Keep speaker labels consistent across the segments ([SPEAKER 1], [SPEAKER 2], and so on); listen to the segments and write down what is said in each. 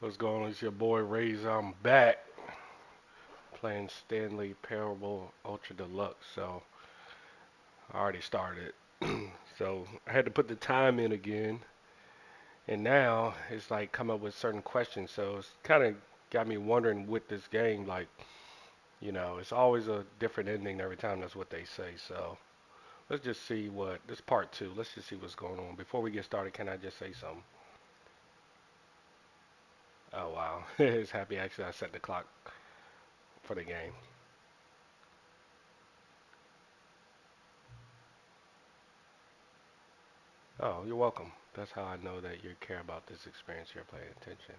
[SPEAKER 1] What's going on? It's your boy Rays. I'm back playing Stanley Parable Ultra Deluxe. So I already started. So I had to put the time in again, and now it's like come up with certain questions. So it's kind of got me wondering with this game. Like it's always a different ending every time. That's what they say. So let's just see what this part two. Let's just see what's going on. Before we get started, can I just say something? Oh wow, it's happy actually. I set the clock for the game. Oh, you're welcome. That's how I know that you care about this experience. You're paying attention.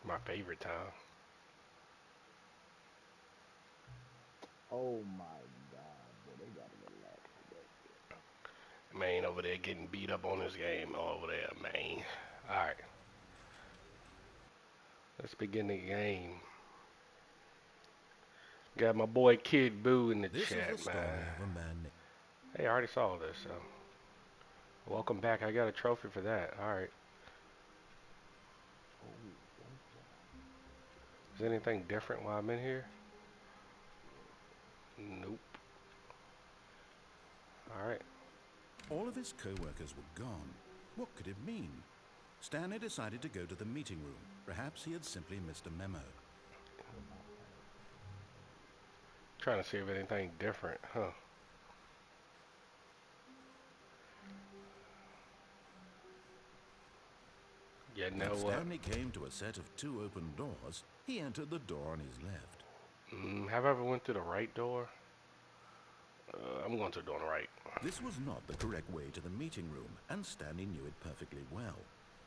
[SPEAKER 1] My favorite time.
[SPEAKER 2] Oh my God, boy, they gotta relax with that shit.
[SPEAKER 1] Man over there getting beat up on this game over there, man. Alright, let's begin the game. Got my boy Kid Boo in the
[SPEAKER 3] This is the
[SPEAKER 1] chat, man.
[SPEAKER 3] story of a man.
[SPEAKER 1] Hey, I already saw this, so welcome back. I got a trophy for that. Alright.
[SPEAKER 2] Oh, okay.
[SPEAKER 1] Is anything different while I'm in here? Nope. Alright.
[SPEAKER 3] All of his co-workers were gone. What could it mean? Stanley decided to go to the meeting room. Perhaps he had simply missed a memo.
[SPEAKER 2] With my pain.
[SPEAKER 1] Trying to see if anything different, huh? You
[SPEAKER 3] When
[SPEAKER 1] know what?
[SPEAKER 3] Stanley came to a set of two open doors, he entered the door on his left.
[SPEAKER 1] Have I ever went through the right door? I'm going to the door on the right.
[SPEAKER 3] This was not the correct way to the meeting room, and Stanley knew it perfectly well.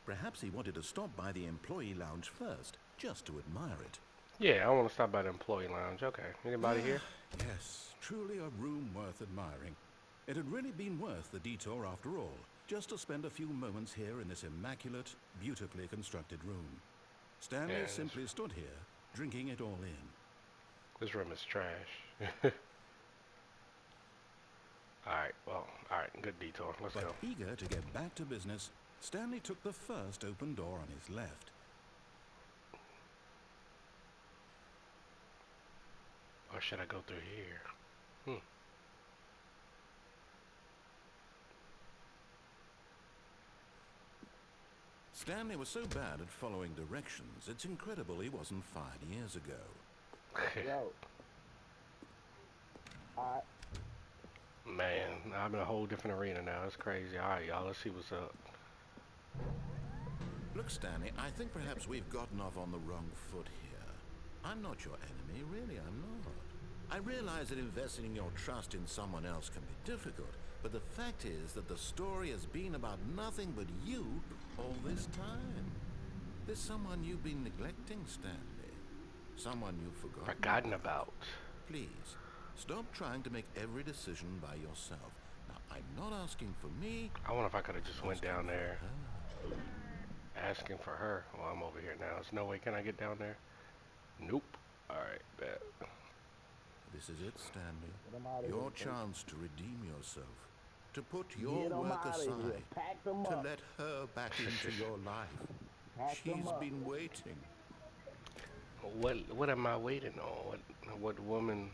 [SPEAKER 3] Perhaps he wanted to stop by the employee lounge first, just to admire it.
[SPEAKER 1] Yeah, I want to stop by the employee lounge. Okay. Anybody here?
[SPEAKER 3] Yes, truly a room worth admiring. It had really been worth the detour after all, just to spend a few moments here in this immaculate, beautifully constructed room.
[SPEAKER 1] Yeah,
[SPEAKER 3] Stanley simply stood here, drinking it all in.
[SPEAKER 1] this room is trash. Alright, well, alright, good detour. Let's
[SPEAKER 3] But
[SPEAKER 1] go.
[SPEAKER 3] eager to get back to business, Stanley took the first open door on his left.
[SPEAKER 1] Or should I go through here? Hmm.
[SPEAKER 3] Stanley was so bad at following directions, it's incredible he wasn't fired years ago.
[SPEAKER 2] Yo, I
[SPEAKER 1] Man, I'm in a whole different arena now. It's crazy. Alright, y'all, let's see what's up.
[SPEAKER 3] Look, Stanley, I think perhaps we've gotten off on the wrong foot here. I'm not your enemy, really, I'm not. I realize that investing your trust in someone else can be difficult, but the fact is that the story has been about nothing but you all this time. There's someone you've been neglecting, Stanley. Someone you've forgotten
[SPEAKER 1] Forgotten
[SPEAKER 3] about.
[SPEAKER 1] about.
[SPEAKER 3] Please, stop trying to make every decision by yourself. Now, I'm not asking for me,
[SPEAKER 1] I wonder if I could have just
[SPEAKER 3] I'm
[SPEAKER 1] went
[SPEAKER 3] asking
[SPEAKER 1] down
[SPEAKER 3] for
[SPEAKER 1] there
[SPEAKER 3] her.
[SPEAKER 1] asking for her. Well, I'm over here now. There's no way can I get down there? Nope. Alright, bet.
[SPEAKER 3] This is it, Stanley.
[SPEAKER 2] get them out of here,
[SPEAKER 3] Your
[SPEAKER 2] folks.
[SPEAKER 3] chance to redeem yourself. To put your
[SPEAKER 2] Get them
[SPEAKER 3] work
[SPEAKER 2] out of here.
[SPEAKER 3] aside.
[SPEAKER 2] Pack them
[SPEAKER 3] To
[SPEAKER 2] up.
[SPEAKER 3] let her back into your life.
[SPEAKER 2] Pack them
[SPEAKER 3] She's
[SPEAKER 2] up.
[SPEAKER 3] been waiting.
[SPEAKER 1] What am I waiting on? What woman?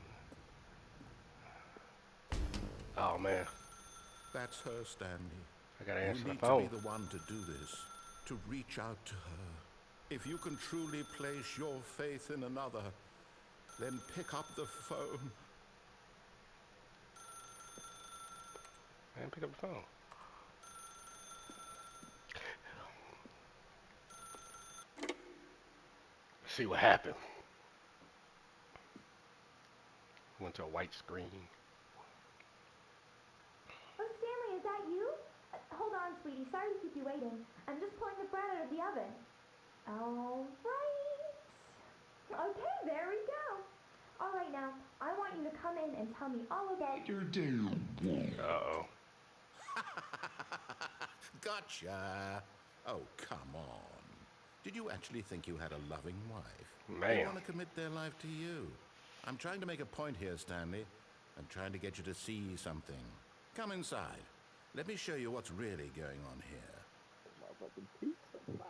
[SPEAKER 1] Oh man,
[SPEAKER 3] That's her, Stanley.
[SPEAKER 1] I gotta
[SPEAKER 3] You
[SPEAKER 1] answer the
[SPEAKER 3] need to be
[SPEAKER 1] phone.
[SPEAKER 3] the one to do this. To reach out to her. If you can truly place your faith in another, then pick up the phone.
[SPEAKER 1] Man, pick up the phone. See what happened. Went to a white screen.
[SPEAKER 4] Oh, Stanley, is that you? Hold on, sweetie. Sorry to keep you waiting. I'm just pulling the bread out of the oven. All right. Okay, there we go. All right, now, I want you to come in and tell me all about your day.
[SPEAKER 1] Uh-oh.
[SPEAKER 3] Gotcha. Oh, come on. Did you actually think you had a loving wife? They
[SPEAKER 1] Man.
[SPEAKER 3] want to commit their life to you. I'm trying to make a point here, Stanley. I'm trying to get you to see something. Come inside. Let me show you what's really going on here.
[SPEAKER 2] Motherfucking pizza.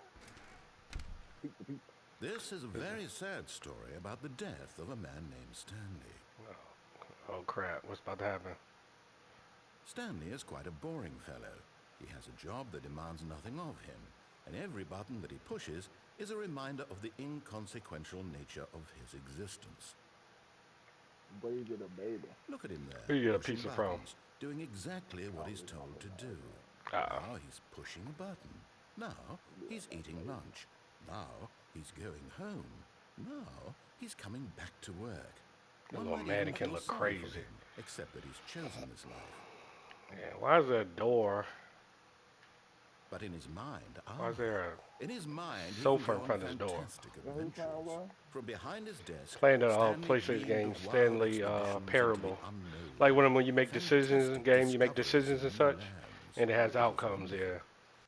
[SPEAKER 2] Pizza, pizza.
[SPEAKER 3] This is a very sad story about the death of a man named Stanley.
[SPEAKER 1] Oh crap, what's about to happen?
[SPEAKER 3] Stanley is quite a boring fellow. He has a job that demands nothing of him, and every button that he pushes is a reminder of the inconsequential nature of his existence.
[SPEAKER 2] Where you get a baby?
[SPEAKER 3] Look at him there,
[SPEAKER 1] Who you get a
[SPEAKER 3] pushing
[SPEAKER 1] pizza from?
[SPEAKER 3] buttons, doing exactly what he's told to do. Now he's pushing a button. Now he's eating lunch. Now he's going home. Now he's coming back to work.
[SPEAKER 1] That
[SPEAKER 3] One
[SPEAKER 1] little
[SPEAKER 3] might even
[SPEAKER 1] mannequin
[SPEAKER 3] feel
[SPEAKER 1] look
[SPEAKER 3] sorry for
[SPEAKER 1] crazy.
[SPEAKER 3] him, except that he's chosen this life.
[SPEAKER 1] Yeah, why is there a door?
[SPEAKER 3] But in his mind,
[SPEAKER 1] Why is there
[SPEAKER 3] in his mind, he
[SPEAKER 1] sofa
[SPEAKER 3] can
[SPEAKER 1] in
[SPEAKER 3] go
[SPEAKER 1] front
[SPEAKER 3] on
[SPEAKER 1] of his door?
[SPEAKER 3] fantastic adventures. From behind his desk,
[SPEAKER 1] playing the
[SPEAKER 3] Stanley
[SPEAKER 1] PlayStation
[SPEAKER 3] dreamed
[SPEAKER 1] game
[SPEAKER 3] of wild
[SPEAKER 1] Stanley
[SPEAKER 3] expeditions into
[SPEAKER 1] Parable?
[SPEAKER 3] the unknown.
[SPEAKER 1] Like when you make decisions in
[SPEAKER 3] Fantastic
[SPEAKER 1] game, you make
[SPEAKER 3] discoveries
[SPEAKER 1] decisions
[SPEAKER 3] of
[SPEAKER 1] and
[SPEAKER 3] new
[SPEAKER 1] such,
[SPEAKER 3] lands.
[SPEAKER 1] and it has
[SPEAKER 3] was
[SPEAKER 1] outcomes.
[SPEAKER 3] wonderful.
[SPEAKER 1] Yeah.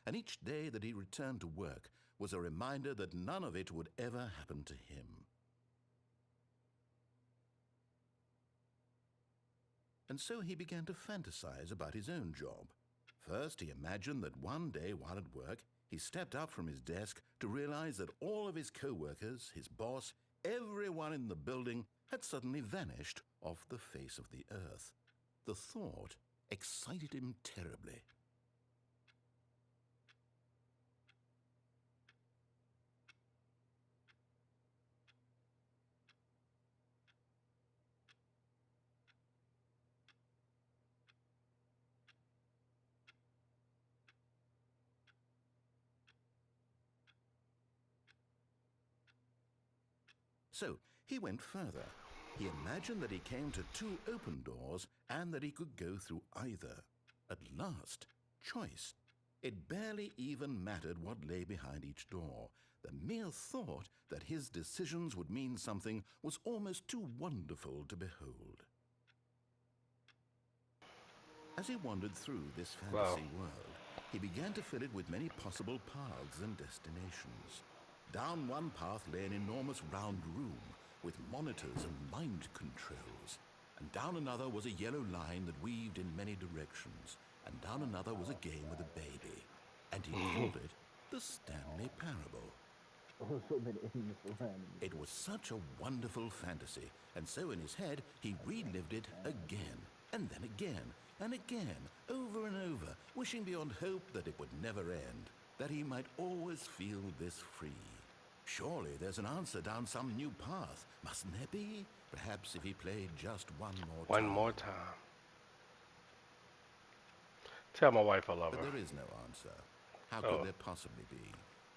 [SPEAKER 3] And each day that he returned to work was a reminder that none of it would ever happen to him. And so he began to fantasize about his own job. First, he imagined that one day while at work, he stepped up from his desk to realize that all of his co-workers, his boss, everyone in the building had suddenly vanished off the face of the earth. The thought excited him terribly. So he went further. He imagined that he came to two open doors and that he could go through either. At last, choice. It barely even mattered what lay behind each door. The mere thought that his decisions would mean something was almost too wonderful to behold. As he wandered through this fantasy world, he began to fill it with many possible paths and destinations. Down one path lay an enormous round room with monitors and mind controls. And down another was a yellow line that weaved in many directions. And down another was a game with a baby. And he called it the Stanley Parable.
[SPEAKER 2] So many enemies around him.
[SPEAKER 3] It was such a wonderful fantasy, and so in his head he relived it again, and then again, and again, over and over, wishing beyond hope that it would never end, that he might always feel this free. Surely there's an answer down some new path, mustn't there be? Perhaps if he played just one more time.
[SPEAKER 1] One more time. Tell my wife I love
[SPEAKER 3] But
[SPEAKER 1] her.
[SPEAKER 3] there is no answer. How could there possibly be?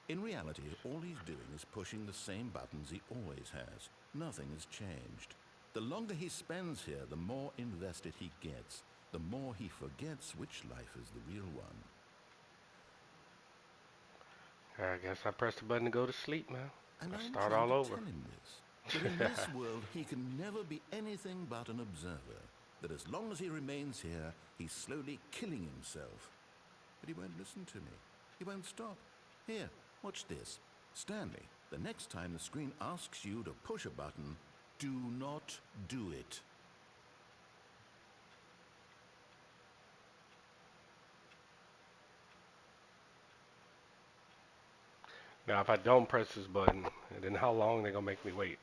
[SPEAKER 3] In reality, all he's doing is pushing the same buttons he always has. Nothing has changed. The longer he spends here, the more invested he gets, the more he forgets which life is the real one.
[SPEAKER 1] I guess I pressed the button to go to sleep, man.
[SPEAKER 3] And
[SPEAKER 1] I
[SPEAKER 3] I'm
[SPEAKER 1] start
[SPEAKER 3] trying
[SPEAKER 1] all
[SPEAKER 3] to
[SPEAKER 1] over.
[SPEAKER 3] tell him this, that in this world he can never be anything but an observer, that as long as he remains here, he's slowly killing himself. But he won't listen to me. He won't stop. Here, watch this. Stanley, the next time the screen asks you to push a button, do not do it.
[SPEAKER 1] Now, if I don't press this button, then how long they gonna make me wait?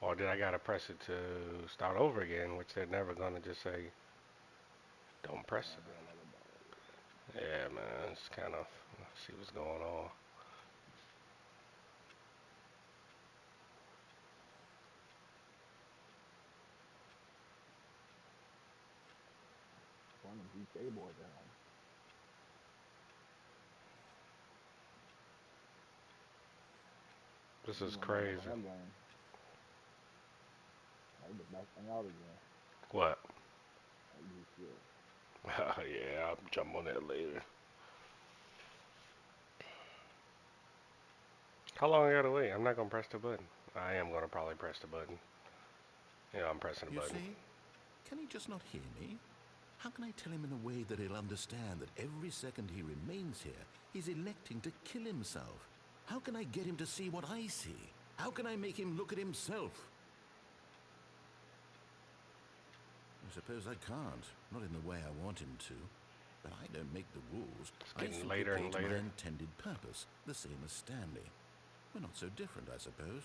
[SPEAKER 1] Or did I gotta press it to start over again, which they're never gonna just say, don't press it. Yeah, man, it's kind of, let's see what's going on.
[SPEAKER 2] One of these gay boys at home.
[SPEAKER 1] This is crazy.
[SPEAKER 2] That game. I get back thing out again.
[SPEAKER 1] What?
[SPEAKER 2] I use shit.
[SPEAKER 1] Yeah, I'll jump on that later. How long I gotta wait? I'm not gonna press the button. I am gonna probably press the button. Yeah, I'm pressing the
[SPEAKER 3] You
[SPEAKER 1] button.
[SPEAKER 3] see? Can he just not hear me? How can I tell him in a way that he'll understand that every second he remains here, he's electing to kill himself? How can I get him to see what I see? How can I make him look at himself? I suppose I can't. Not in the way I want him to. But I don't make the rules.
[SPEAKER 1] It's
[SPEAKER 3] I
[SPEAKER 1] getting
[SPEAKER 3] simply
[SPEAKER 1] later
[SPEAKER 3] play
[SPEAKER 1] and
[SPEAKER 3] to my
[SPEAKER 1] later.
[SPEAKER 3] intended purpose, the same as Stanley. We're not so different, I suppose.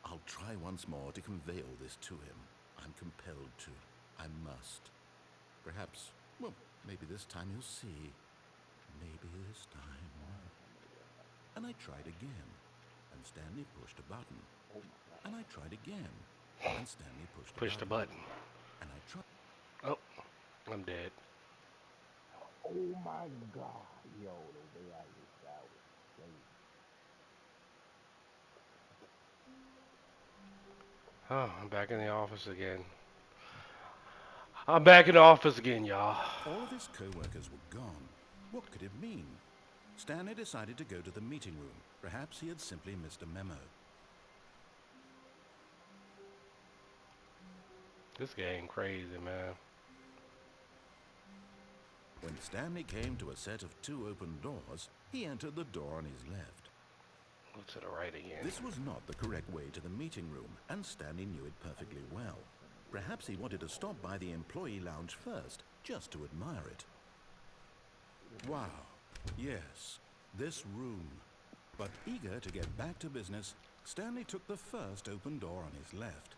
[SPEAKER 3] I'll try once more to convey all this to him. I'm compelled to. I must. Perhaps, well, maybe this time he'll see. Maybe this time. And I tried again, and Stanley pushed a button. And I tried again, and Stanley pushed a
[SPEAKER 1] Push the
[SPEAKER 3] button.
[SPEAKER 1] button.
[SPEAKER 3] And I tried.
[SPEAKER 1] Oh, I'm dead.
[SPEAKER 2] Oh my God, yo, the way I wish that was crazy.
[SPEAKER 1] Oh, I'm back in the office again. I'm back in the office again, y'all.
[SPEAKER 3] All of his co-workers were gone. What could it mean? Stanley decided to go to the meeting room. Perhaps he had simply missed a memo.
[SPEAKER 1] This game crazy, man.
[SPEAKER 3] When Stanley came to a set of 2 open doors, he entered the door on his left.
[SPEAKER 1] Go to the right again.
[SPEAKER 3] This was not the correct way to the meeting room, and Stanley knew it perfectly well. Perhaps he wanted to stop by the employee lounge first, just to admire it. Wow, yes, this room. But eager to get back to business, Stanley took the first open door on his left.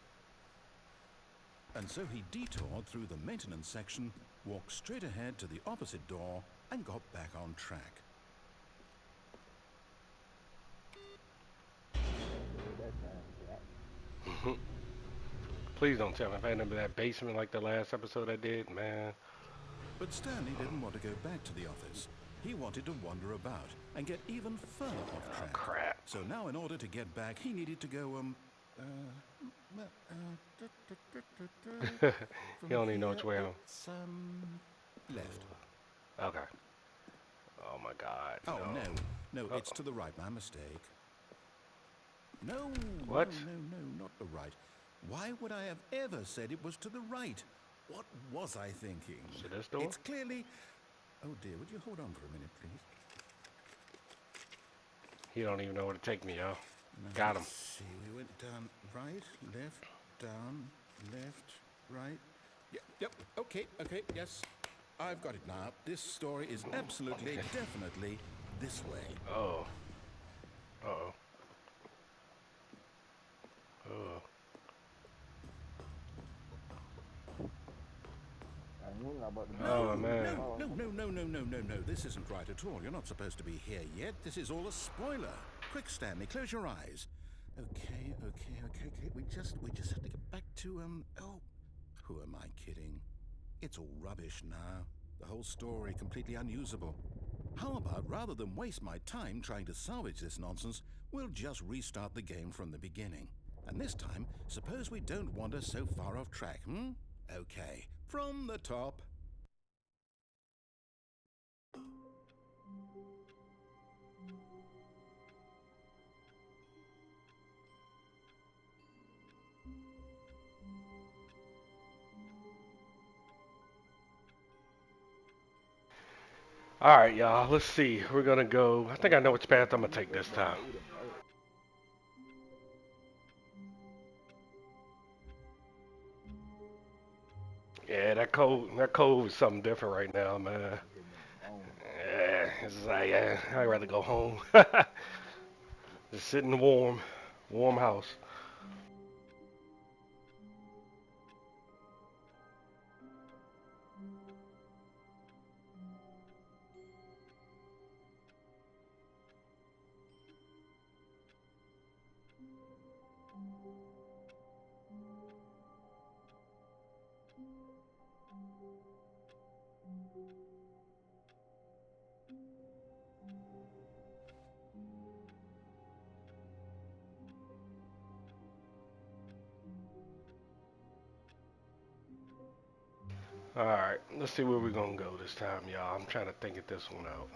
[SPEAKER 3] And so he detoured through the maintenance section, walked straight ahead to the opposite door, and got back on track.
[SPEAKER 2] That sounds that.
[SPEAKER 1] Please don't tell me if I end up in that basement like the last episode I did, man.
[SPEAKER 3] But Stanley didn't want to go back to the office. He wanted to wander about and get even further off
[SPEAKER 1] Oh,
[SPEAKER 3] track.
[SPEAKER 1] crap.
[SPEAKER 3] So now in order to get back, he needed to go,
[SPEAKER 1] You don't even know which way I'm.
[SPEAKER 3] it's, left.
[SPEAKER 1] Okay. Oh my God.
[SPEAKER 3] Oh,
[SPEAKER 1] no.
[SPEAKER 3] no, it's to the right, my mistake. No,
[SPEAKER 1] What?
[SPEAKER 3] no, not the right. Why would I have ever said it was to the right? What was I thinking?
[SPEAKER 1] To this door?
[SPEAKER 3] It's clearly... Oh dear, would you hold on for a minute, please?
[SPEAKER 1] He don't even know where to take me, yo.
[SPEAKER 3] Now,
[SPEAKER 1] Got him.
[SPEAKER 3] let's see, we went down right, left, down, left, right. Yep, okay, yes. I've got it now. This story is absolutely, definitely this way.
[SPEAKER 1] Oh. Uh-oh. Oh.
[SPEAKER 2] I knew about the
[SPEAKER 1] Oh, man.
[SPEAKER 3] No. This isn't right at all. You're not supposed to be here yet. This is all a spoiler. Quick, Stanley, close your eyes. Okay. We just have to get back to, oh, who am I kidding? It's all rubbish now. The whole story completely unusable. How about, rather than waste my time trying to salvage this nonsense, we'll just restart the game from the beginning. And this time, suppose we don't wander so far off track, Okay, from the top.
[SPEAKER 1] All right, y'all. Let's see. We're gonna go. I think I know which path I'm gonna take this time. Yeah, that cove is something different right now, man. Yeah, it's like I'd rather go home. Just sit in the warm house. All right, let's see where we're gonna go this time, y'all. I'm trying to think of this one out.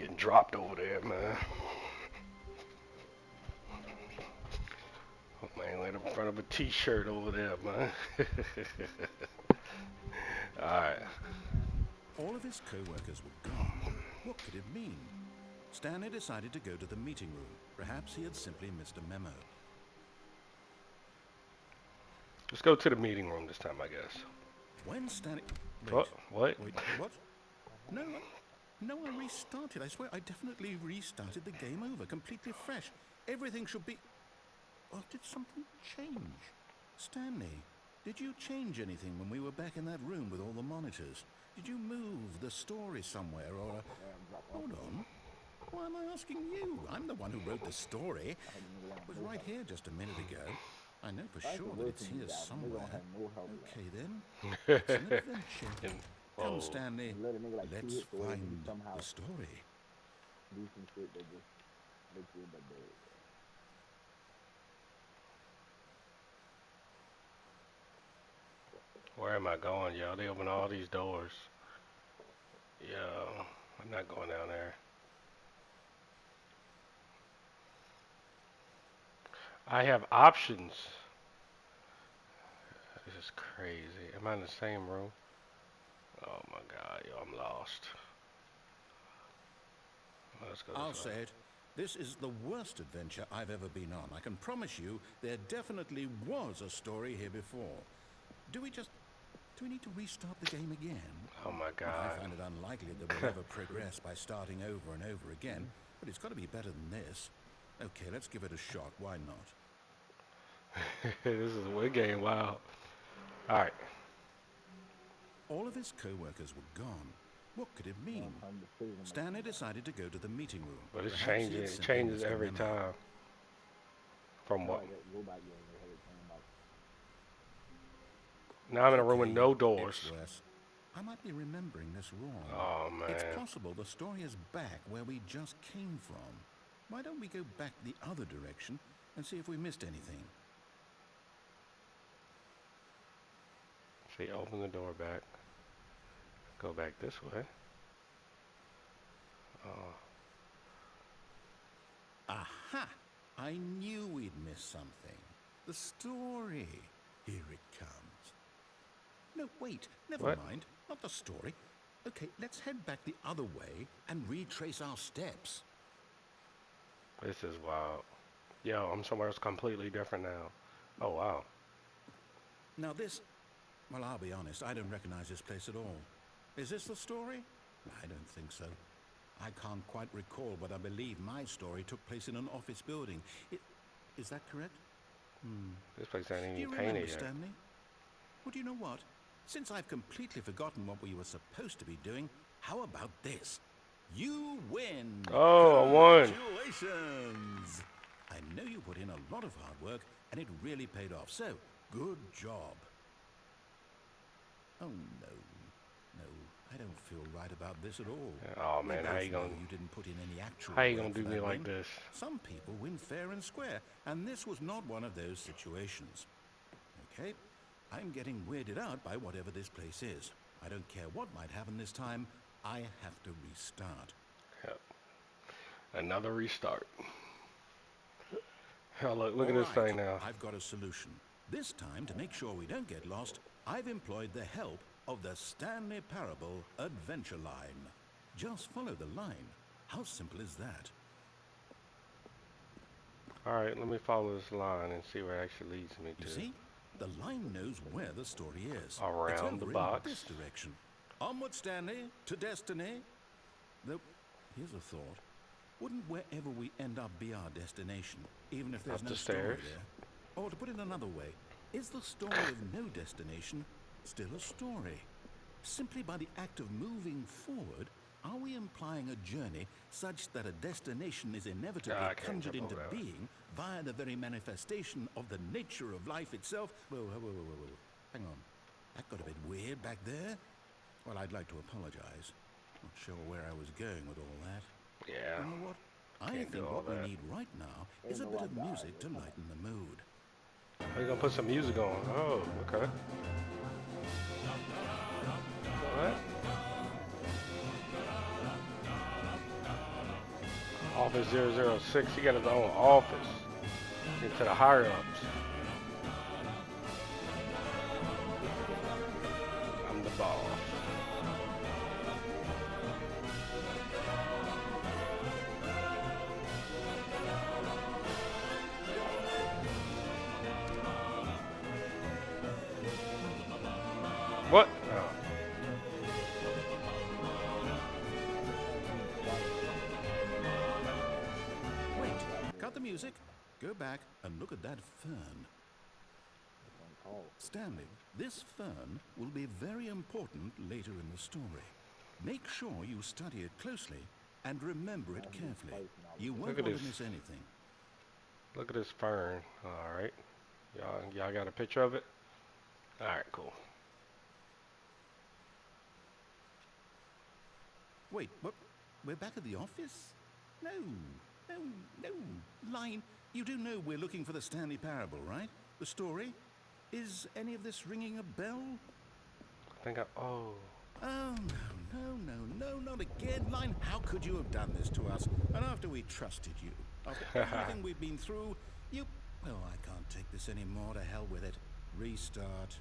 [SPEAKER 1] Getting dropped over there, man. Oh, man, right in front of a t-shirt over there, man. Alright.
[SPEAKER 3] All of his co-workers were gone. What could it mean? Stanley decided to go to the meeting room. Perhaps he had simply missed a memo.
[SPEAKER 1] Let's go to the meeting room this time, I guess.
[SPEAKER 3] When Stanley...
[SPEAKER 1] What? What?
[SPEAKER 3] Wait, what? No, no, I restarted. I swear, I definitely restarted the game over, completely fresh. Everything should be... Or did something change? Stanley, did you change anything when we were back in that room with all the monitors? Did you move the story somewhere, or... Hold on. Why am I asking you? I'm the one who wrote the story. It was right here just a minute ago. I know for sure that it's here somewhere. Okay, then. It's an adventure. Come, Stanley. Let's find the story.
[SPEAKER 2] Do some shit that just makes you the bed.
[SPEAKER 1] Where am I going, y'all? They open all these doors. Yo, I'm not going down there. I have options. This is crazy. Am I in the same room? Oh my god, yo, I'm lost. Let's go
[SPEAKER 3] I'll
[SPEAKER 1] this way.
[SPEAKER 3] say it. This is the worst adventure I've ever been on. I can promise you there definitely was a story here before. Do we need to restart the game again?
[SPEAKER 1] Oh my
[SPEAKER 3] I
[SPEAKER 1] god.
[SPEAKER 3] find it unlikely that we'll ever progress by starting over and over again, but it's got to be better than this. Okay, let's give it a shot. Why not?
[SPEAKER 1] This is a weird game, wow. Alright.
[SPEAKER 3] All of his co-workers were gone. What could it mean? Stanley decided to go to the meeting room.
[SPEAKER 1] But it's
[SPEAKER 3] Perhaps he had
[SPEAKER 1] changing. It
[SPEAKER 3] simply
[SPEAKER 1] changes
[SPEAKER 3] missed a
[SPEAKER 1] every
[SPEAKER 3] memo.
[SPEAKER 1] time. From what? Now I'm in a room with
[SPEAKER 3] Okay,
[SPEAKER 1] no doors.
[SPEAKER 3] it's worse. I might be remembering this wrong.
[SPEAKER 1] Oh
[SPEAKER 3] It's
[SPEAKER 1] man.
[SPEAKER 3] possible the story is back where we just came from. Why don't we go back the other direction and see if we missed anything?
[SPEAKER 1] See, open the door back. Go back this way. Oh.
[SPEAKER 3] Aha! I knew we'd missed something. The story. Here it comes. No, wait. Never
[SPEAKER 1] What?
[SPEAKER 3] mind. Not the story. Okay, let's head back the other way and retrace our steps.
[SPEAKER 1] This is wild. Yo, I'm somewhere else completely different now. Oh wow.
[SPEAKER 3] Now this... Well, I'll be honest. I don't recognize this place at all. Is this the story? I don't think so. I can't quite recall, but I believe my story took place in an office building. Is that correct?
[SPEAKER 1] This place ain't
[SPEAKER 3] Do you
[SPEAKER 1] even
[SPEAKER 3] remember,
[SPEAKER 1] painted yet.
[SPEAKER 3] Stanley? Well, do you know what? Since I've completely forgotten what we were supposed to be doing, how about this? You win!
[SPEAKER 1] Oh, I won.
[SPEAKER 3] Congratulations! I know you put in a lot of hard work, and it really paid off, so good job. Oh, no. No, I don't feel right about this at all.
[SPEAKER 1] Oh
[SPEAKER 3] We
[SPEAKER 1] man, how
[SPEAKER 3] both
[SPEAKER 1] you
[SPEAKER 3] know
[SPEAKER 1] gonna
[SPEAKER 3] you didn't put in any actual
[SPEAKER 1] how you
[SPEAKER 3] work
[SPEAKER 1] gonna do
[SPEAKER 3] for
[SPEAKER 1] me
[SPEAKER 3] that
[SPEAKER 1] like
[SPEAKER 3] win.
[SPEAKER 1] this?
[SPEAKER 3] Some people win fair and square, and this was not one of those situations. Okay, I'm getting weirded out by whatever this place is. I don't care what might happen this time. I have to restart.
[SPEAKER 1] Yep. Another restart. Hell, look at
[SPEAKER 3] All
[SPEAKER 1] this
[SPEAKER 3] right,
[SPEAKER 1] thing now.
[SPEAKER 3] I've got a solution. This time, to make sure we don't get lost, I've employed the help of the Stanley Parable Adventure Line. Just follow the line. How simple is that?
[SPEAKER 1] Alright, let me follow this line and see where it actually leads me
[SPEAKER 3] You
[SPEAKER 1] to.
[SPEAKER 3] see? The line knows where the story is. It's
[SPEAKER 1] Around the
[SPEAKER 3] over
[SPEAKER 1] box.
[SPEAKER 3] in this direction. Onward, Stanley, to destiny. Though, here's a thought. Wouldn't wherever we end up be our destination, even if there's
[SPEAKER 1] Up
[SPEAKER 3] no
[SPEAKER 1] the
[SPEAKER 3] story
[SPEAKER 1] stairs.
[SPEAKER 3] there? Or to put it another way, is the story of no destination still a story? Simply by the act of moving forward, are we implying a journey such that a destination is inevitably
[SPEAKER 1] I can't
[SPEAKER 3] conjured
[SPEAKER 1] jump
[SPEAKER 3] into
[SPEAKER 1] over that.
[SPEAKER 3] being via the very manifestation of the nature of life itself? Whoa. Hang on. That got a bit weird back there. Well, I'd like to apologize. Not sure where I was going with all that.
[SPEAKER 1] Yeah.
[SPEAKER 3] You know what? I
[SPEAKER 1] Can't do
[SPEAKER 3] think
[SPEAKER 1] all
[SPEAKER 3] what we
[SPEAKER 1] that.
[SPEAKER 3] need right now is a bit of music to lighten the mood.
[SPEAKER 1] How you gonna put some music on? Oh, okay. What? Office 006. He got his own office. Into the higher ups. I'm the boss. What? Oh.
[SPEAKER 3] Wait, cut the music. Go back and look at that fern. Stanley, this fern will be very important later in the story. Make sure you study it closely and remember it carefully. You won't want to miss anything.
[SPEAKER 1] Look at this fern. All right. Y'all got a picture of it? All right, cool.
[SPEAKER 3] Wait, what? We're back at the office? No, no, no. Line, you do know we're looking for the Stanley Parable, right? The story? Is any of this ringing a bell?
[SPEAKER 1] I think I. Oh.
[SPEAKER 3] Oh, no, not again. Line, how could you have done this to us? And after we trusted you, after everything we've been through, you... Oh, I can't take this anymore. To hell with it. Restart.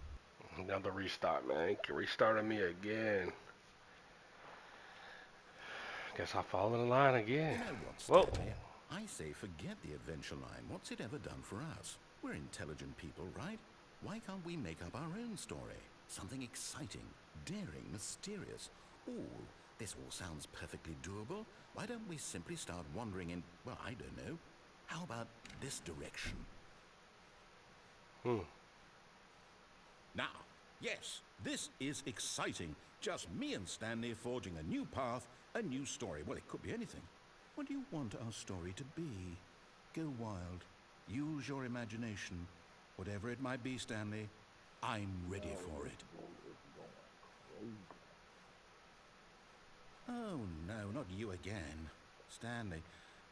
[SPEAKER 1] Another restart, man. Can restart me again. Guess I fall in line again.
[SPEAKER 3] You know what,
[SPEAKER 1] Whoa.
[SPEAKER 3] Stanley? I say forget the adventure line. What's it ever done for us? We're intelligent people, right? Why can't we make up our own story? Something exciting, daring, mysterious. Ooh, this all sounds perfectly doable. Why don't we simply start wandering in, well, I don't know. How about this direction? Now, yes, this is exciting. Just me and Stanley forging a new path, a new story. Well, it could be anything. What do you want our story to be? Go wild. Use your imagination. Whatever it might be, Stanley, I'm ready for it. Oh, no, not you again. Stanley,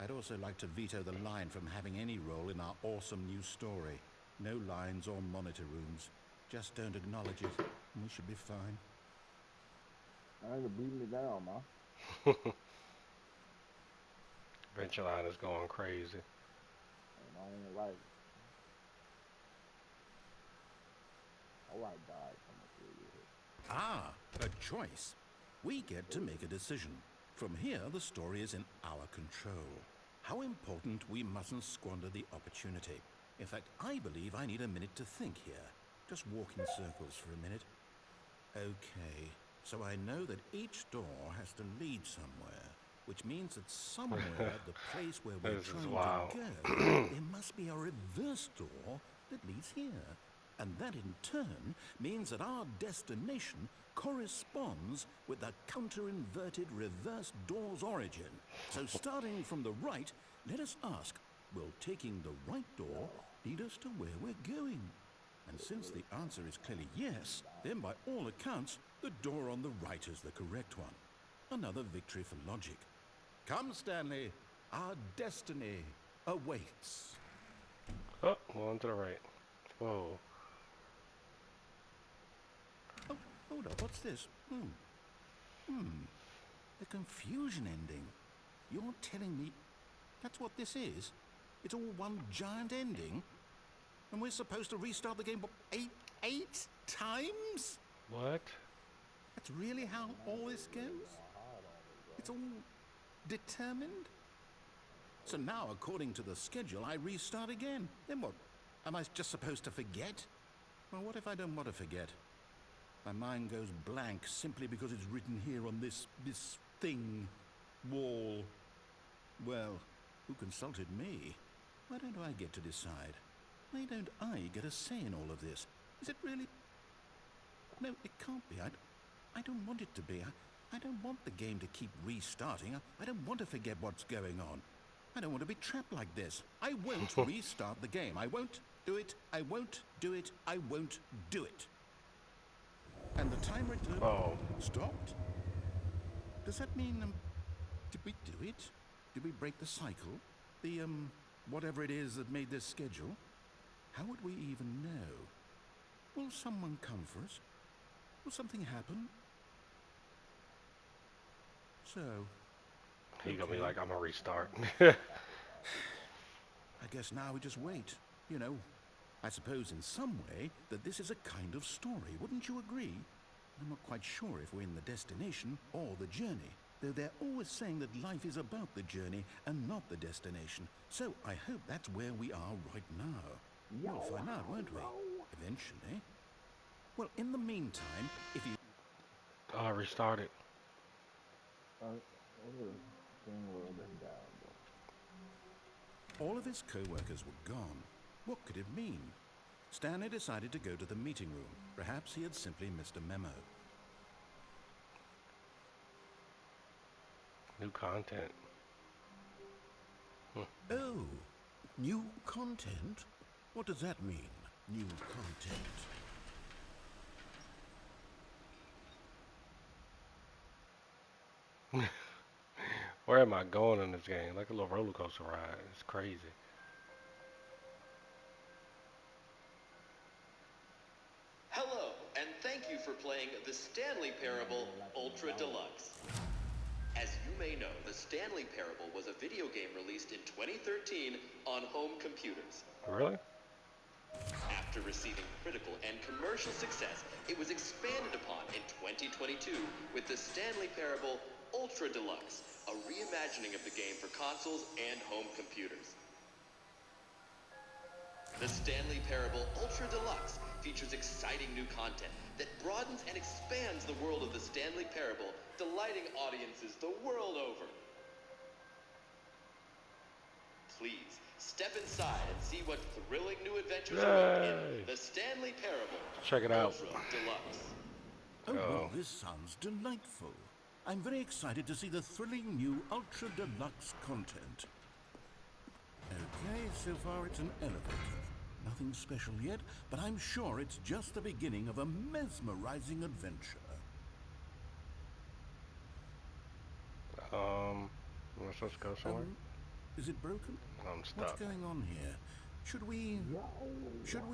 [SPEAKER 3] I'd also like to veto the line from having any role in our awesome new story. No lines or monitor rooms. Just don't acknowledge it, and we should be fine.
[SPEAKER 2] I ain't beating me down, man.
[SPEAKER 1] Adventure line is going crazy.
[SPEAKER 2] And I ain't like it. Alright, guys, I'm gonna throw you here.
[SPEAKER 3] Ah, a choice. We get to make a decision. From here, the story is in our control. How important we mustn't squander the opportunity. In fact, I believe I need a minute to think here. Just walk in circles for a minute. Okay, so I know that each door has to lead somewhere, which means that somewhere the place where we're trying to go, there must be a reverse door that leads here. And that in turn means that our destination corresponds with the counter-inverted reverse door's origin. So starting from the right, let us ask, will taking the right door lead us to where we're going? And since the answer is clearly yes, then by all accounts, the door on the right is the correct one. Another victory for logic. Come, Stanley, our destiny awaits.
[SPEAKER 1] Oh, one to the right. Whoa.
[SPEAKER 3] Oh, hold up, what's this? The confusion ending. You're telling me that's what this is? It's all one giant ending? And we're supposed to restart the game eight times?
[SPEAKER 1] What?
[SPEAKER 3] That's really how all this goes? It's all determined? So now, according to the schedule, I restart again. Then what? Am I just supposed to forget? Well, what if I don't want to forget? My mind goes blank simply because it's written here on this thing, wall. Well, who consulted me? Why don't I get to decide? Why don't I get a say in all of this? Is it really? No, it can't be. I don't want it to be. I don't want the game to keep restarting. I don't want to forget what's going on. I don't want to be trapped like this. I won't restart the game. I won't do it. I won't do it. I won't do it. And the timer stopped? Does that mean, did we do it? Did we break the cycle? The, whatever it is that made this schedule? How would we even know? Will someone come for us? Will something happen? So,
[SPEAKER 1] He gonna be
[SPEAKER 2] Okay.
[SPEAKER 1] like, I'm gonna restart.
[SPEAKER 3] I guess now we just wait. You know, I suppose in some way that this is a kind of story, wouldn't you agree? I'm not quite sure if we're in the destination or the journey, though they're always saying that life is about the journey and not the destination. So I hope that's where we are right now.
[SPEAKER 2] Yo,
[SPEAKER 3] We'll find out, won't we?
[SPEAKER 2] bro.
[SPEAKER 3] Eventually. Well, in the meantime, if you...
[SPEAKER 1] Oh, I restarted.
[SPEAKER 2] Over thing a little bit down,
[SPEAKER 3] All of his co-workers were gone. What could it mean? Stanley decided to go to the meeting room. Perhaps he had simply missed a memo.
[SPEAKER 1] New content.
[SPEAKER 3] Oh, new content? What does that mean, new content?
[SPEAKER 1] Where am I going in this game? Like a little roller coaster ride. It's crazy.
[SPEAKER 5] Hello, and thank you for playing the Stanley Parable Ultra Deluxe. As you may know, the Stanley Parable was a video game released in 2013 on home computers.
[SPEAKER 1] Really?
[SPEAKER 5] After receiving critical and commercial success, it was expanded upon in 2022 with the Stanley Parable Ultra Deluxe, a reimagining of the game for consoles and home computers. The Stanley Parable Ultra Deluxe features exciting new content that broadens and expands the world of the Stanley Parable, delighting audiences the world over. Please, step inside and see what thrilling new adventures await in
[SPEAKER 1] Yay!
[SPEAKER 5] the Stanley Parable
[SPEAKER 1] Check it out.
[SPEAKER 5] Ultra Deluxe.
[SPEAKER 3] Oh, well,
[SPEAKER 1] Oh.
[SPEAKER 3] this sounds delightful. I'm very excited to see the thrilling new Ultra Deluxe content. Okay, so far it's an elevator. Nothing special yet, but I'm sure it's just the beginning of a mesmerizing adventure.
[SPEAKER 1] Am I supposed to go somewhere?
[SPEAKER 3] Is it broken?
[SPEAKER 1] I'm
[SPEAKER 3] What's
[SPEAKER 1] stuck.
[SPEAKER 3] going on here? Should we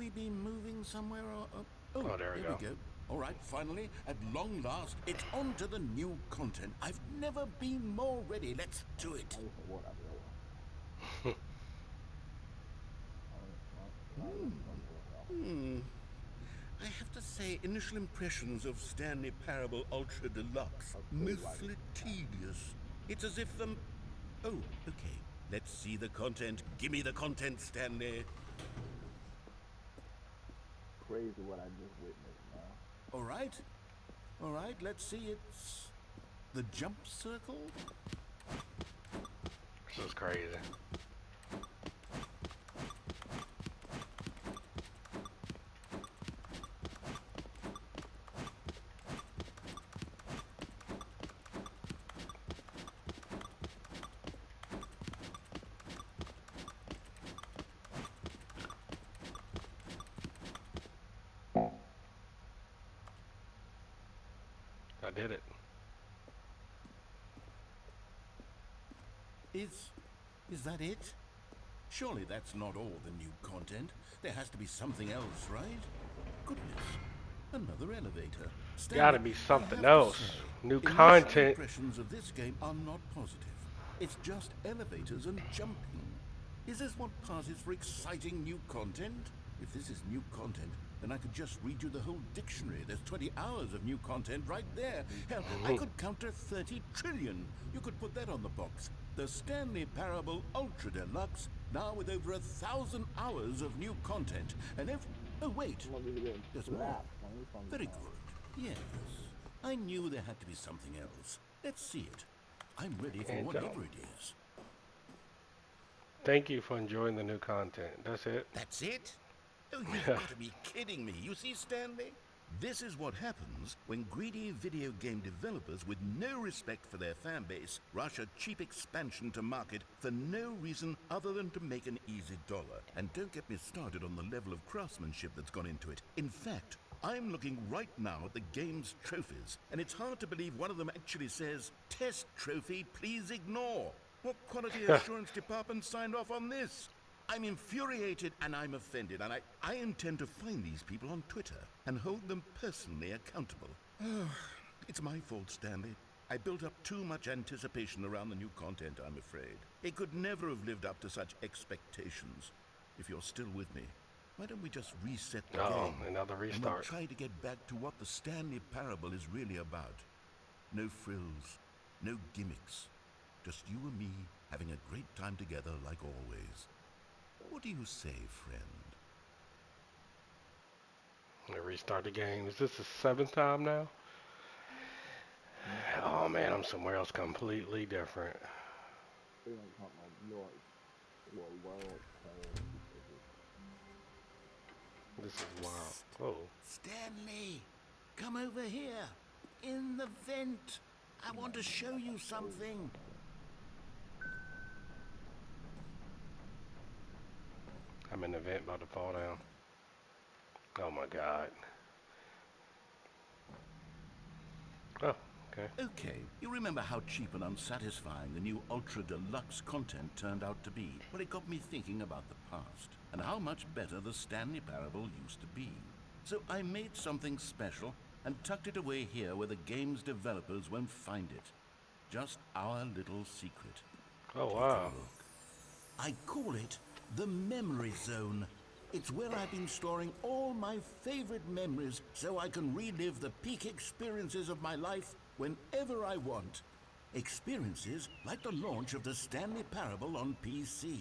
[SPEAKER 3] be moving somewhere or...
[SPEAKER 1] Oh, there we go.
[SPEAKER 3] All right, finally, at long last, it's on to the new content. I've never been more ready. Let's do it.
[SPEAKER 2] what up, yo?
[SPEAKER 3] I have to say, initial impressions of Stanley Parable Ultra Deluxe, mostly tedious. It's as if oh, okay. Let's see the content. Give me the content, Stanley.
[SPEAKER 2] Crazy what I just witnessed, man.
[SPEAKER 3] All right, let's see. It's the jump circle.
[SPEAKER 1] This is crazy. I did it.
[SPEAKER 3] Is that it? Surely that's not all the new content. There has to be something else, right? Goodness, another elevator.
[SPEAKER 1] Gotta be
[SPEAKER 3] I
[SPEAKER 1] something
[SPEAKER 3] have to
[SPEAKER 1] else.
[SPEAKER 3] say,
[SPEAKER 1] New
[SPEAKER 3] initial
[SPEAKER 1] content.
[SPEAKER 3] impressions of this game are not positive. It's just elevators and jumping. Is this what passes for exciting new content? If this is new content, then I could just read you the whole dictionary. There's 20 hours of new content right there. Hell, I could counter 30 trillion. You could put that on the box. The Stanley Parable Ultra Deluxe, now with over 1,000 hours of new content. And oh wait, there's more. Very good. Yes, I knew there had to be something else. Let's see it. I'm ready for
[SPEAKER 1] And,
[SPEAKER 3] whatever it is.
[SPEAKER 1] Thank you for enjoying the new content. That's it.
[SPEAKER 3] That's it? Oh, you've got to be kidding me. You see, Stanley? This is what happens when greedy video game developers with no respect for their fan base rush a cheap expansion to market for no reason other than to make an easy dollar. And don't get me started on the level of craftsmanship that's gone into it. In fact, I'm looking right now at the game's trophies, and it's hard to believe one of them actually says, "Test trophy, please ignore." What quality assurance department signed off on this? I'm infuriated and I'm offended, and I intend to find these people on Twitter and hold them personally accountable. It's my fault, Stanley. I built up too much anticipation around the new content, I'm afraid. It could never have lived up to such expectations. If you're still with me, why don't we just reset the
[SPEAKER 1] Oh,
[SPEAKER 3] game?
[SPEAKER 1] another
[SPEAKER 3] And we'll
[SPEAKER 1] restart.
[SPEAKER 3] try to get back to what the Stanley Parable is really about. No frills, no gimmicks. Just you and me having a great time together like always. What do you say, friend?
[SPEAKER 1] Restart the game. Is this the 7th time now? Oh man, I'm somewhere else completely different.
[SPEAKER 2] They don't talk about your world home because
[SPEAKER 1] This is wild. Oh,
[SPEAKER 3] Stanley, come over here. In the vent. I want to show you something.
[SPEAKER 1] I'm in the vent about to fall down. Oh my god. Oh, okay.
[SPEAKER 3] Okay, you remember how cheap and unsatisfying the new Ultra Deluxe content turned out to be? Well, it got me thinking about the past and how much better the Stanley Parable used to be. So I made something special and tucked it away here where the game's developers won't find it. Just our little secret.
[SPEAKER 1] Oh
[SPEAKER 3] Take a
[SPEAKER 1] wow.
[SPEAKER 3] look. I call it the Memory Zone. It's where I've been storing all my favorite memories so I can relive the peak experiences of my life whenever I want. Experiences like the launch of the Stanley Parable on PC.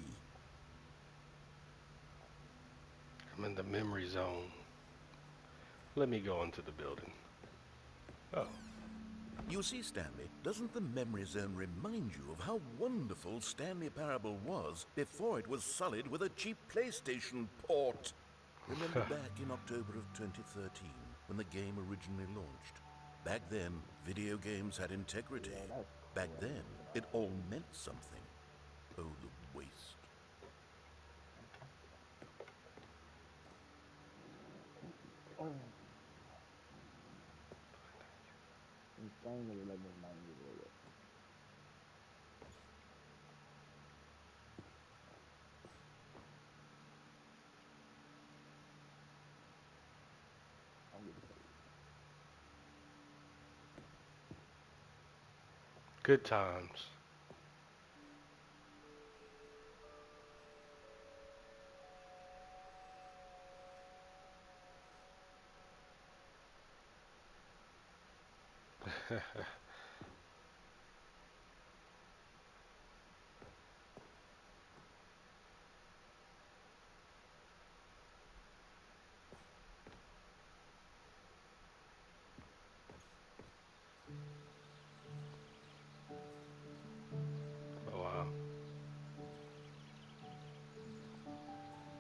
[SPEAKER 1] I'm in the memory zone. Let me go into the building. Oh,
[SPEAKER 3] You see, Stanley, doesn't the Memory Zone remind you of how wonderful Stanley Parable was before it was sullied with a cheap PlayStation port? Remember back in October of 2013, when the game originally launched? Back then, video games had integrity. Back then, it all meant something. Oh, the waste.
[SPEAKER 2] insane that they let this man get away with. I'm getting paid.
[SPEAKER 1] good times. Oh wow.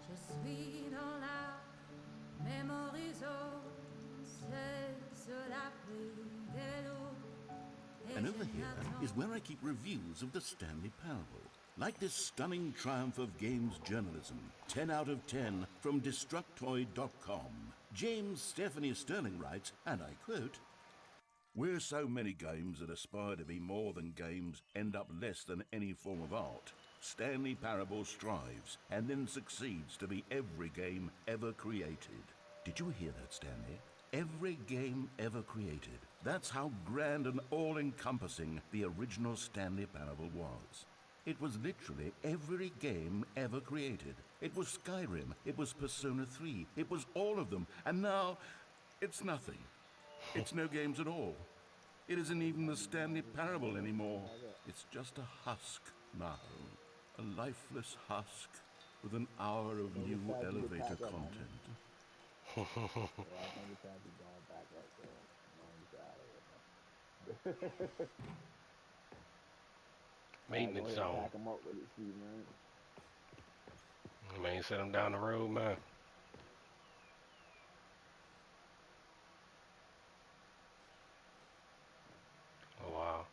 [SPEAKER 6] Je suis dans la memory zone, c'est sur la pluie de l'eau. Et
[SPEAKER 3] And
[SPEAKER 6] je
[SPEAKER 3] over here is
[SPEAKER 6] n'attends
[SPEAKER 3] where I keep reviews of the Stanley Parable. Like this stunning triumph of games journalism, 10 out of 10 from Destructoid.com. James Stephanie Sterling writes, and I quote, "Where so many games that aspire to be more than games end up less than any form of art, Stanley Parable strives and then succeeds to be every game ever created." Did you hear that, Stanley? Every game ever created. That's how grand and all-encompassing the original Stanley Parable was. It was literally every game ever created. It was Skyrim, it was Persona 3, it was all of them, and now it's nothing. It's no games at all. It isn't even the Stanley Parable anymore. It's just a husk now. A lifeless husk with an hour of
[SPEAKER 2] I think
[SPEAKER 3] new
[SPEAKER 2] it's time to get
[SPEAKER 3] elevator
[SPEAKER 2] back up, man.
[SPEAKER 3] content.
[SPEAKER 2] Yeah, I think it's time to going back up, bro. Man, get out of here, man. Alright, go
[SPEAKER 1] Maintenance
[SPEAKER 2] ahead and
[SPEAKER 1] zone.
[SPEAKER 2] pack them up with it, see, man.
[SPEAKER 1] Man, send them down the road, man. Oh wow.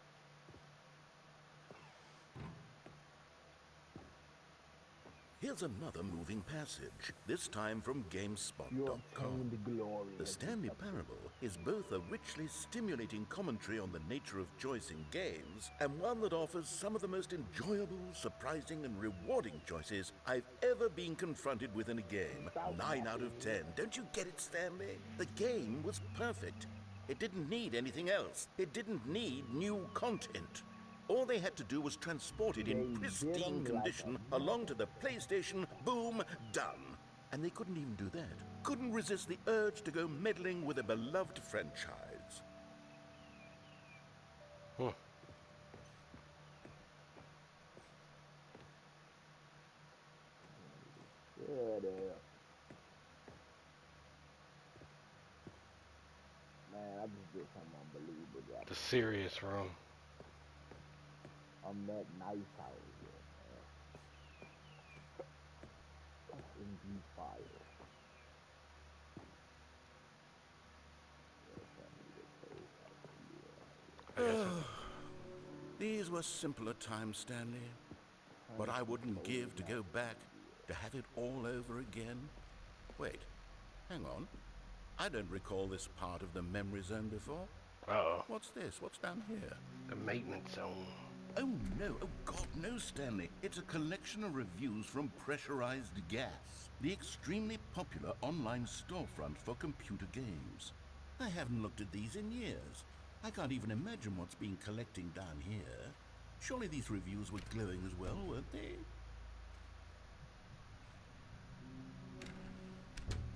[SPEAKER 3] Here's another moving passage, this time from
[SPEAKER 2] You
[SPEAKER 3] GameSpot.com.
[SPEAKER 2] obtain the glory
[SPEAKER 3] The
[SPEAKER 2] of
[SPEAKER 3] Stanley
[SPEAKER 2] the
[SPEAKER 3] Parable is both a richly stimulating commentary on the nature of choice in games and one that offers some of the most enjoyable, surprising, and rewarding choices I've ever been confronted with in a game. 9 out of 10. Don't you get it, Stanley? The game was perfect. It didn't need anything else. It didn't need new content. All they had to do was transport it in
[SPEAKER 2] They did
[SPEAKER 3] pristine
[SPEAKER 2] 'em like
[SPEAKER 3] condition
[SPEAKER 2] a
[SPEAKER 3] along to the PlayStation. Boom, done. And they couldn't even do that. Couldn't resist the urge to go meddling with a beloved franchise.
[SPEAKER 1] Hmm.
[SPEAKER 2] Yeah, there. Man, I just did something unbelievable, Jack.
[SPEAKER 1] The serious room.
[SPEAKER 2] I'm that nice house, yeah, man. In the fire. Yes, I need a cold house.
[SPEAKER 1] I guess it.
[SPEAKER 3] These were simpler times, Stanley. What I wouldn't give to go back, to have it all over again. Wait, hang on. I don't recall this part of the memory zone before.
[SPEAKER 1] Uh-oh.
[SPEAKER 3] What's this? What's down here?
[SPEAKER 1] The maintenance zone.
[SPEAKER 3] Oh no, oh God, no, Stanley. It's a collection of reviews from Pressurized Gas, the extremely popular online storefront for computer games. I haven't looked at these in years. I can't even imagine what's been collecting down here. Surely these reviews were glowing as well, weren't they?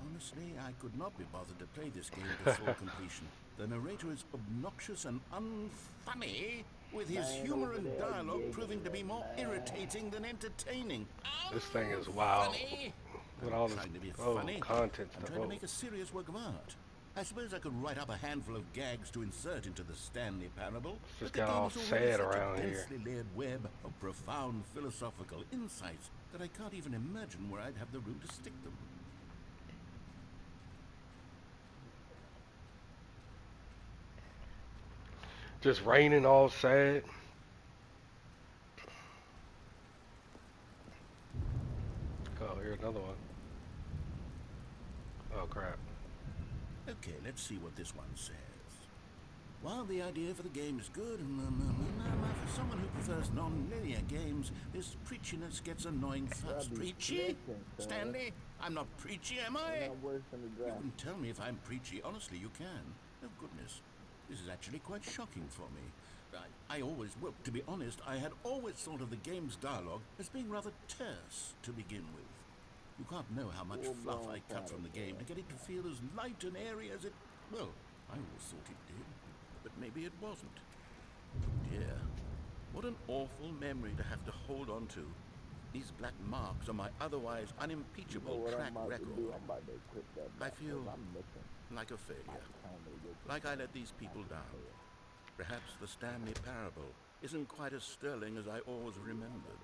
[SPEAKER 3] Honestly, I could not be bothered to play this game to full completion. The narrator is obnoxious and unfunny, with his
[SPEAKER 2] Man
[SPEAKER 3] humor
[SPEAKER 2] over
[SPEAKER 3] and
[SPEAKER 2] there
[SPEAKER 3] dialogue proving to be
[SPEAKER 2] giggling,
[SPEAKER 3] more
[SPEAKER 2] man.
[SPEAKER 3] irritating than entertaining.
[SPEAKER 1] This thing is wild.
[SPEAKER 3] Funny?
[SPEAKER 1] With
[SPEAKER 3] I'm
[SPEAKER 1] all this
[SPEAKER 3] trying to be funny.
[SPEAKER 1] content
[SPEAKER 3] I'm
[SPEAKER 1] stuff.
[SPEAKER 3] trying to make a serious work of art. I suppose I could write up a handful of gags to insert into the Stanley Parable,
[SPEAKER 1] Just
[SPEAKER 3] but the
[SPEAKER 1] got
[SPEAKER 3] game
[SPEAKER 1] all
[SPEAKER 3] is already
[SPEAKER 1] sad
[SPEAKER 3] such
[SPEAKER 1] around
[SPEAKER 3] a
[SPEAKER 1] here.
[SPEAKER 3] densely layered web of profound philosophical insights that I can't even imagine where I'd have the room to stick them.
[SPEAKER 1] Just raining all sad. Oh, here's another one. Oh, crap.
[SPEAKER 3] Okay, let's see what this one says. While the idea for the game is good, for someone who prefers non-linear games, this preachiness gets annoying fast.
[SPEAKER 2] be
[SPEAKER 3] Preachy?
[SPEAKER 2] snitching, son.
[SPEAKER 3] Stanley? I'm not preachy, am I?
[SPEAKER 2] Ain't no worse than the
[SPEAKER 3] You
[SPEAKER 2] grass.
[SPEAKER 3] can tell me if I'm preachy. Honestly, you can. Oh, goodness. This is actually quite shocking for me. I always, well, to be honest, I had always thought of the game's dialogue as being rather terse to begin with. You can't know how much fluff I cut from the game to get it to feel as light and airy as it... Well, I always thought it did, but maybe it wasn't. Oh dear. What an awful memory to have to hold on to. These black marks on my otherwise unimpeachable
[SPEAKER 2] What
[SPEAKER 3] track
[SPEAKER 2] I'm about
[SPEAKER 3] record.
[SPEAKER 2] to do, I'm about to quit that.
[SPEAKER 3] I
[SPEAKER 2] back,
[SPEAKER 3] feel
[SPEAKER 2] 'cause I'm missing
[SPEAKER 3] like a failure.
[SPEAKER 2] my time to get to
[SPEAKER 3] Like I let these people down. Perhaps the Stanley Parable isn't quite as sterling as I always remembered.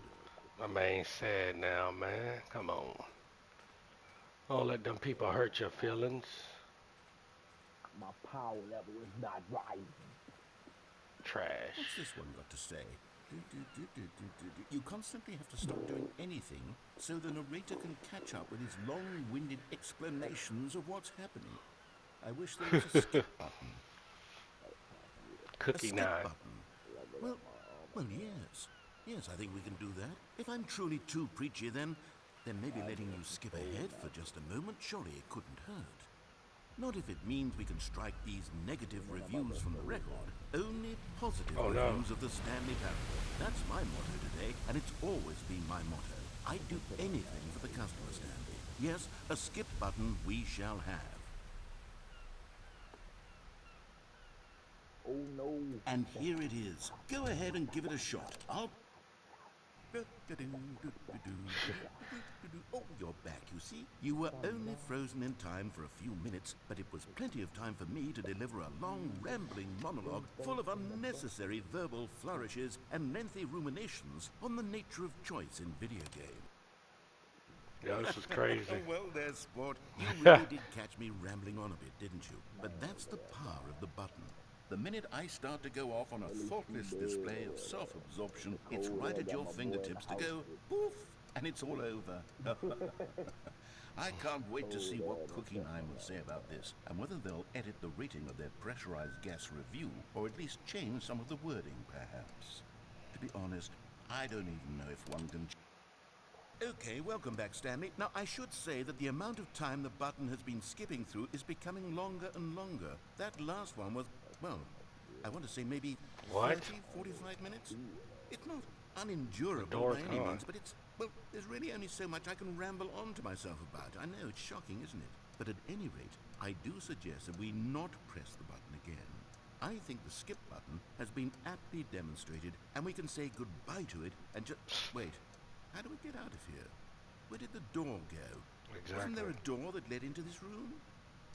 [SPEAKER 1] My man's sad now, man. Come on. Don't let them people hurt your feelings.
[SPEAKER 2] my power level is not rising.
[SPEAKER 1] Trash.
[SPEAKER 3] What's this one got to say? You constantly have to stop doing anything so the narrator can catch up with his long-winded explanations of what's happening. I wish there was a skip button. A
[SPEAKER 1] Cookie
[SPEAKER 3] skip
[SPEAKER 1] nine.
[SPEAKER 3] button. Well, yes. Yes, I think we can do that. If I'm truly too preachy, then maybe letting you skip ahead for just a moment, surely it couldn't hurt. Not if it means we can strike these negative reviews from the record. Only positive
[SPEAKER 1] Oh, no.
[SPEAKER 3] reviews of the Stanley Parable. That's my motto today, and it's always been my motto. I'd do anything for the customer, Stanley. Yes, a skip button we shall have.
[SPEAKER 2] Oh no.
[SPEAKER 3] And here it is. Go ahead and give it a shot. Oh, you're back, you see. You were only frozen in time for a few minutes, but it was plenty of time for me to deliver a long, rambling monologue full of unnecessary verbal flourishes and lengthy ruminations on the nature of choice in video games.
[SPEAKER 1] Yeah, this is crazy.
[SPEAKER 3] Well, there's sport. You really did catch me rambling on a bit, didn't you? But that's the power of the button. The minute I start to go off on a faultless display of self-absorption, it's right at your fingertips to go poof, and it's all over. I can't wait to see what Cookie Nine will say about this, and whether they'll edit the rating of their pressurized gas review, or at least change some of the wording, perhaps. To be honest, I don't even know if one can... Okay, welcome back, Stanley. Now, I should say that the amount of time the button has been skipping through is becoming longer and longer. That last one was, well, I want to say maybe
[SPEAKER 1] What?
[SPEAKER 3] 30, 45 minutes? It's not
[SPEAKER 1] The
[SPEAKER 3] unendurable
[SPEAKER 1] door's
[SPEAKER 3] by any
[SPEAKER 1] gone.
[SPEAKER 3] means, but it's, well, there's really only so much I can ramble on to myself about. I know, it's shocking, isn't it? But at any rate, I do suggest that we not press the button again. I think the skip button has been aptly demonstrated, and we can say goodbye to it and just... Wait, how do we get out of here? Where did the door go? Wasn't there
[SPEAKER 1] Exactly.
[SPEAKER 3] a door that led into this room?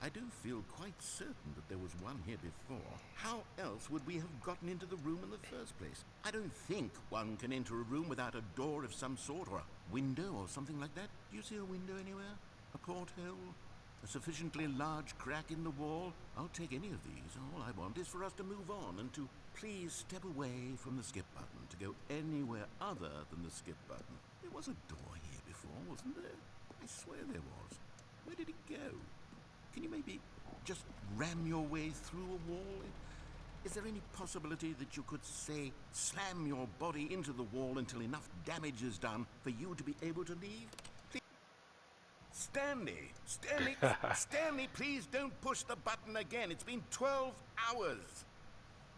[SPEAKER 3] I do feel quite certain that there was one here before. How else would we have gotten into the room in the first place? I don't think one can enter a room without a door of some sort, or a window, or something like that. Do you see a window anywhere? A porthole? A sufficiently large crack in the wall? I'll take any of these. All I want is for us to move on and to please step away from the skip button, to go anywhere other than the skip button. There was a door here before, wasn't there? I swear there was. Where did it go? Can you maybe just ram your way through a wall? Is there any possibility that you could, say, slam your body into the wall until enough damage is done for you to be able to leave? Please. Stanley, please don't push the button again. It's been 12 hours.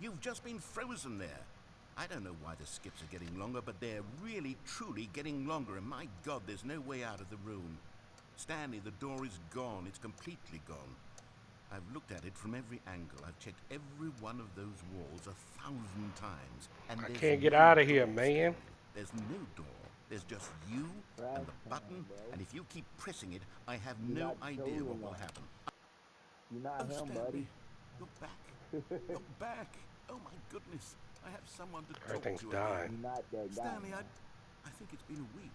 [SPEAKER 3] You've just been frozen there. I don't know why the skips are getting longer, but they're really, truly getting longer, and my God, there's no way out of the room. Stanley, the door is gone. It's completely gone. I've looked at it from every angle. I've checked every one of those walls 1,000 times, and
[SPEAKER 1] I
[SPEAKER 3] there's
[SPEAKER 1] can't get
[SPEAKER 3] no
[SPEAKER 1] out of here,
[SPEAKER 3] door,
[SPEAKER 1] man.
[SPEAKER 3] Stanley. There's no door. There's just you and the button,
[SPEAKER 2] bro.
[SPEAKER 3] and if you keep pressing it, I have
[SPEAKER 2] You're
[SPEAKER 3] no
[SPEAKER 2] not
[SPEAKER 3] idea what
[SPEAKER 2] trolling
[SPEAKER 3] will
[SPEAKER 2] us.
[SPEAKER 3] happen.
[SPEAKER 2] You're not
[SPEAKER 3] Oh,
[SPEAKER 2] him,
[SPEAKER 3] Stanley,
[SPEAKER 2] buddy.
[SPEAKER 3] you're back. You're back. Oh, my goodness. I have someone to talk
[SPEAKER 1] Everything's
[SPEAKER 3] to
[SPEAKER 1] dying.
[SPEAKER 3] again.
[SPEAKER 2] You're not that guy,
[SPEAKER 3] Stanley,
[SPEAKER 2] man.
[SPEAKER 3] I think it's been a week.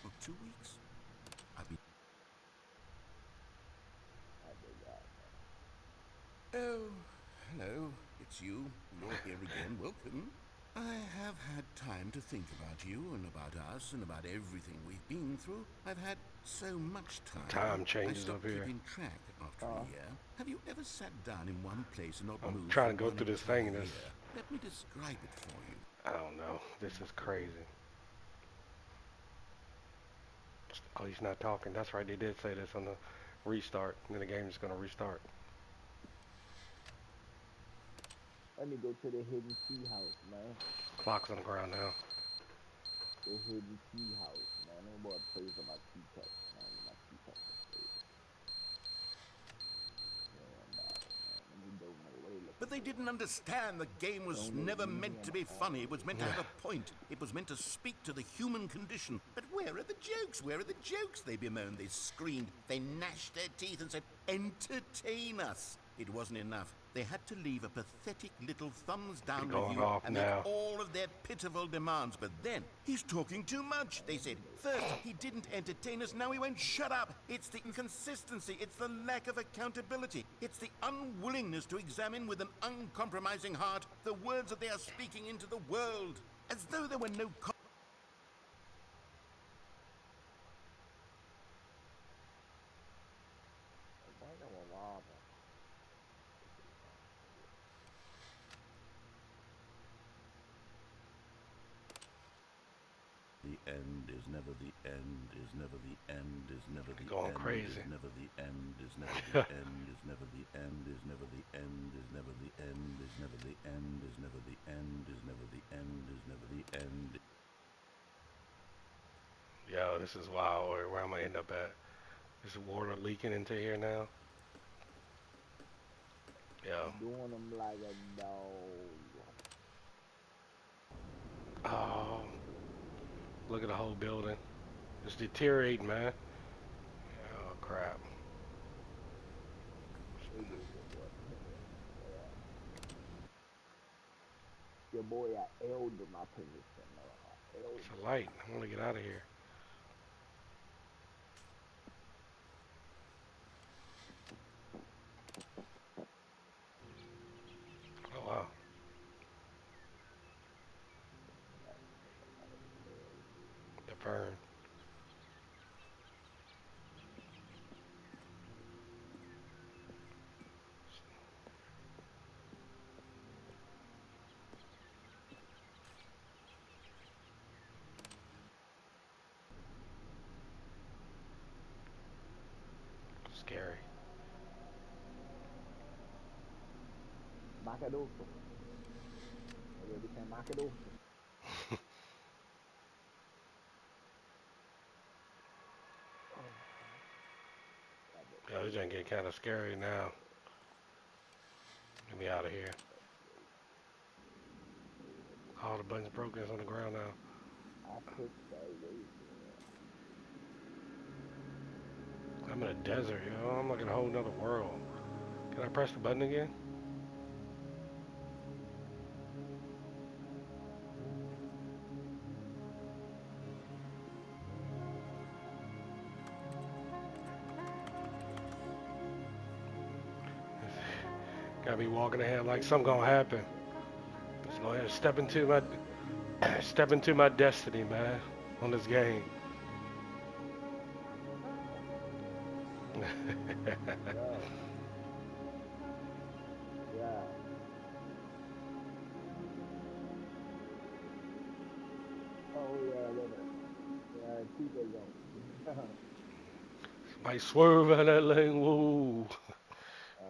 [SPEAKER 3] Or 2 weeks. I've been...
[SPEAKER 2] Not that guy, man.
[SPEAKER 3] Oh, hello. It's you. You're here again. Welcome. I have had time to think about you and about us and about everything we've been through. I've had so much time.
[SPEAKER 1] Time
[SPEAKER 3] I
[SPEAKER 1] changes up
[SPEAKER 3] stopped
[SPEAKER 1] here.
[SPEAKER 3] keeping track after a year. Have you ever sat down in one place and not
[SPEAKER 1] I'm
[SPEAKER 3] moved
[SPEAKER 1] trying
[SPEAKER 3] for
[SPEAKER 1] to go
[SPEAKER 3] one
[SPEAKER 1] through this
[SPEAKER 3] entire
[SPEAKER 1] thing and this.
[SPEAKER 3] year? Let me describe it for you.
[SPEAKER 1] I don't know. This is crazy. Oh, he's not talking. That's right. They did say this on the restart. And then the game is going to restart.
[SPEAKER 2] Let me go to the hidden tea house, man.
[SPEAKER 1] Clock's on the ground now.
[SPEAKER 2] The hidden tea house, man. I'm about to play for my teacups, man. My teacups are crazy. Yeah, about it, man. Let me go, man. What are you
[SPEAKER 3] But
[SPEAKER 2] looking
[SPEAKER 3] they
[SPEAKER 2] for?
[SPEAKER 3] didn't understand the game was
[SPEAKER 2] Don't
[SPEAKER 3] never
[SPEAKER 2] leave me
[SPEAKER 3] meant
[SPEAKER 2] on
[SPEAKER 3] to
[SPEAKER 2] my
[SPEAKER 3] be funny. It was meant to
[SPEAKER 1] Yeah.
[SPEAKER 3] have a point. It was meant to speak to the human condition. But where are the jokes? Where are the jokes? They bemoaned, they screamed, they gnashed their teeth and said, entertain us. It wasn't enough. They had to leave a pathetic little thumbs
[SPEAKER 1] He
[SPEAKER 3] down
[SPEAKER 1] going
[SPEAKER 3] review
[SPEAKER 1] off
[SPEAKER 3] and make
[SPEAKER 1] now.
[SPEAKER 3] all of their pitiful demands. But then, he's talking too much, they said. First, he didn't entertain us, now he won't shut up. It's the inconsistency, it's the lack of accountability, it's the unwillingness to examine with an uncompromising heart the words that they are speaking into the world. As though there were no...
[SPEAKER 2] I think I'm a robber.
[SPEAKER 3] The end is never the end, is never the end, is never the
[SPEAKER 1] Going
[SPEAKER 3] end,
[SPEAKER 1] crazy.
[SPEAKER 3] is never the end, is never the end, is never the end, is never the end, is never the end, is never the end, is never the end, is never the end, is never the end.
[SPEAKER 1] Yo, this is wild. Where I'm going to end up at? Is the water leaking into here now? Yo.
[SPEAKER 2] Doing them like a dog.
[SPEAKER 1] Oh. Look at the whole building. It's deteriorating, man. Oh, crap.
[SPEAKER 2] Look at your boy. Your boy, I elder my position. I
[SPEAKER 1] It's
[SPEAKER 2] elder.
[SPEAKER 1] a light. I want to get out of here. Oh, wow. The fern. Scary.
[SPEAKER 2] Macadoso. Maybe it became Macadoso. Got that
[SPEAKER 1] Yeah, this ain't
[SPEAKER 2] crazy.
[SPEAKER 1] getting kind of scary now. Get me out of here. All the buttons broken. It's on the ground now.
[SPEAKER 2] I took that way.
[SPEAKER 1] I'm in a desert, yo. I'm like in a whole nother world. Can I press the button again? Gotta be walking ahead like something gonna happen. Just go ahead and step into my destiny, man. On this game.
[SPEAKER 2] Yeah, yeah. Oh yeah, I love it. Yeah, keep it going.
[SPEAKER 1] Might swerve out of that lane. Whoa.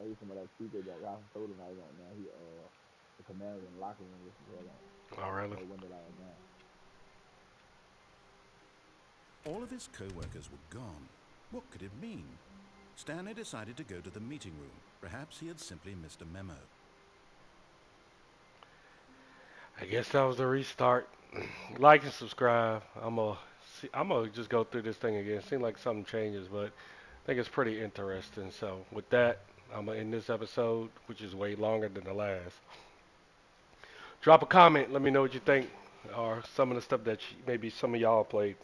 [SPEAKER 2] He's some of that TJ that Ralph told him right now. He the commander in the locker room with him right
[SPEAKER 1] Oh, really?
[SPEAKER 2] no window right now.
[SPEAKER 3] All of his co-workers were gone. What could it mean? Stanley decided to go to the meeting room. Perhaps he had simply missed a memo.
[SPEAKER 1] I guess that was the restart. Like and subscribe. I'm gonna just go through this thing again. Seems like something changes, but I think it's pretty interesting. So with that, I'm gonna end this episode, which is way longer than the last. Drop a comment. Let me know what you think, or some of the stuff that maybe some of y'all played,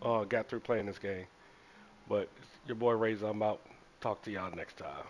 [SPEAKER 1] got through playing this game. But your boy Razor, I'm out. Talk to y'all next time.